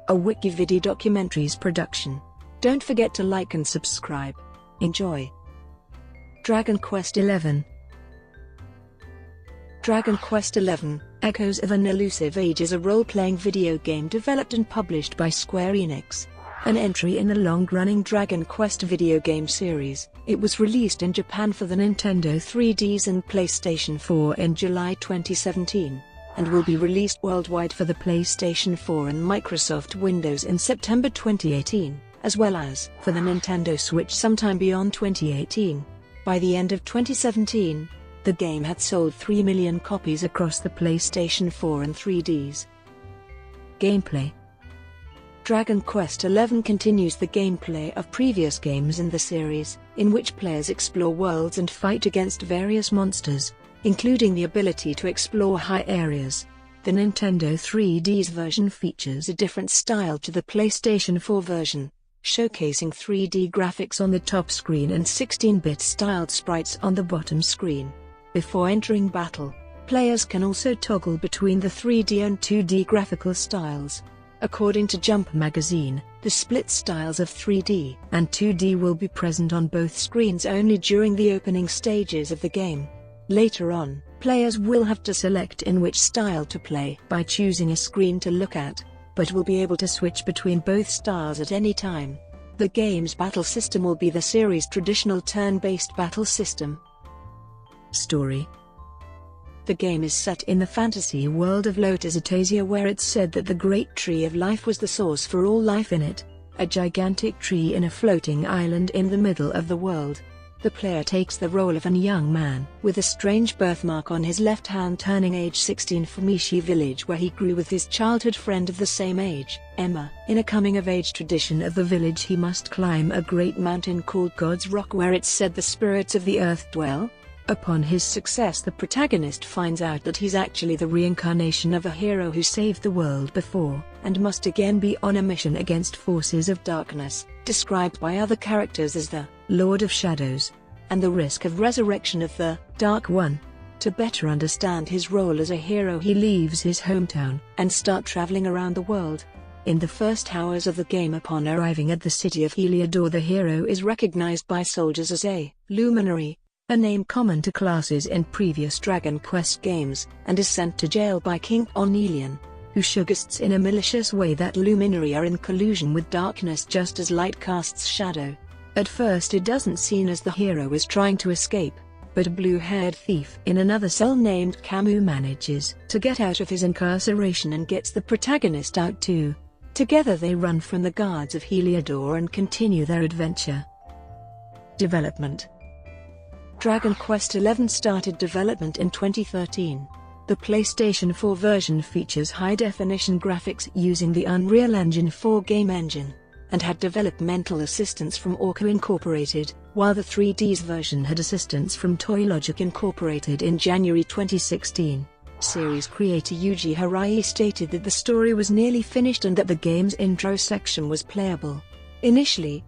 a WikiVidi documentaries production. Don't forget to like and subscribe. Enjoy. Dragon Quest XI. Dragon Quest XI, Echoes of an Elusive Age is a role-playing video game developed and published by Square Enix. An entry in the long-running Dragon Quest video game series, it was released in Japan for the Nintendo 3DS and PlayStation 4 in July 2017, and will be released worldwide for the PlayStation 4 and Microsoft Windows in September 2018, as well as for the Nintendo Switch sometime beyond 2018. By the end of 2017, the game had sold 3 million copies across the PlayStation 4 and 3DS. Gameplay. Dragon Quest XI continues the gameplay of previous games in the series, in which players explore worlds and fight against various monsters, including the ability to explore high areas. The Nintendo 3DS version features a different style to the PlayStation 4 version, showcasing 3D graphics on the top screen and 16-bit styled sprites on the bottom screen. Before entering battle, players can also toggle between the 3D and 2D graphical styles. According to Jump magazine, the split styles of 3D and 2D will be present on both screens only during the opening stages of the game. Later on, players will have to select in which style to play by choosing a screen to look at, but will be able to switch between both styles at any time. The game's battle system will be the series' traditional turn-based battle system. Story. The game is set in the fantasy world of Lotus Atasia, where it's said that the Great Tree of Life was the source for all life in it, a gigantic tree in a floating island in the middle of the world. The player takes the role of a young man with a strange birthmark on his left hand, turning age 16 from Ishi village, where he grew with his childhood friend of the same age, Emma. In a coming-of-age tradition of the village, he must climb a great mountain called God's Rock, where it's said the spirits of the earth dwell. Upon his success, the protagonist finds out that he's actually the reincarnation of a hero who saved the world before, and must again be on a mission against forces of darkness, described by other characters as the Lord of Shadows, and the risk of resurrection of the Dark One. To better understand his role as a hero, he leaves his hometown and start traveling around the world. In the first hours of the game, upon arriving at the city of Heliodor, the hero is recognized by soldiers as a luminary, a name common to classes in previous Dragon Quest games, and is sent to jail by King Ornelian, who suggests in a malicious way that luminary are in collusion with darkness just as light casts shadow. At first it doesn't seem as the hero is trying to escape, but a blue-haired thief in another cell named Camus manages to get out of his incarceration and gets the protagonist out too. Together they run from the guards of Heliodor and continue their adventure. Development. Dragon Quest XI started development in 2013. The PlayStation 4 version features high-definition graphics using the Unreal Engine 4 game engine, and had developmental assistance from Orca Incorporated, while the 3DS version had assistance from Toylogic Incorporated in January 2016. Series creator Yuji Harai stated that the story was nearly finished and that the game's intro section was playable. Initially,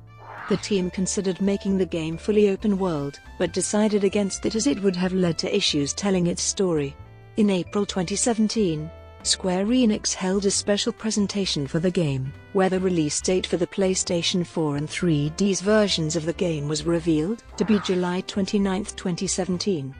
the team considered making the game fully open world, but decided against it as it would have led to issues telling its story. In April 2017, Square Enix held a special presentation for the game, where the release date for the PlayStation 4 and 3DS versions of the game was revealed to be July 29, 2017.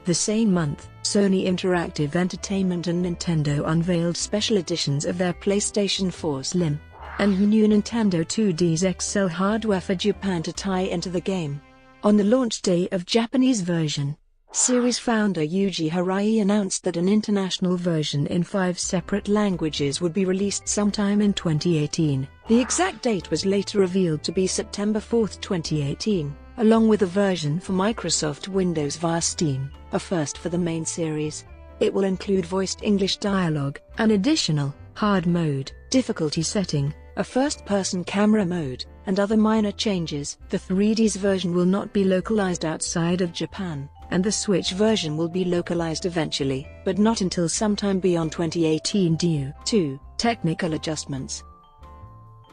The same month, Sony Interactive Entertainment and Nintendo unveiled special editions of their PlayStation 4 Slim and new Nintendo 2DS XL hardware for Japan to tie into the game. On the launch day of Japanese version, series founder Yuji Harai announced that an international version in 5 separate languages would be released sometime in 2018. The exact date was later revealed to be September 4, 2018, along with a version for Microsoft Windows via Steam, a first for the main series. It will include voiced English dialogue, an additional hard mode, difficulty setting, a first-person camera mode, and other minor changes. The 3DS version will not be localized outside of Japan, and the Switch version will be localized eventually, but not until sometime beyond 2018 due to technical adjustments.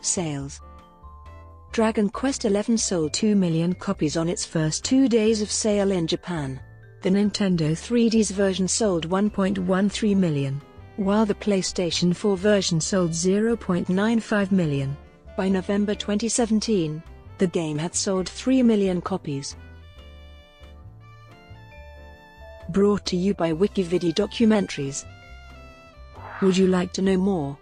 Sales. Dragon Quest XI sold 2 million copies on its first 2 days of sale in Japan. The Nintendo 3DS version sold 1.13 million. while the PlayStation 4 version sold 0.95 million. By November 2017, the game had sold 3 million copies. Brought to you by WikiVidi Documentaries. Would you like to know more?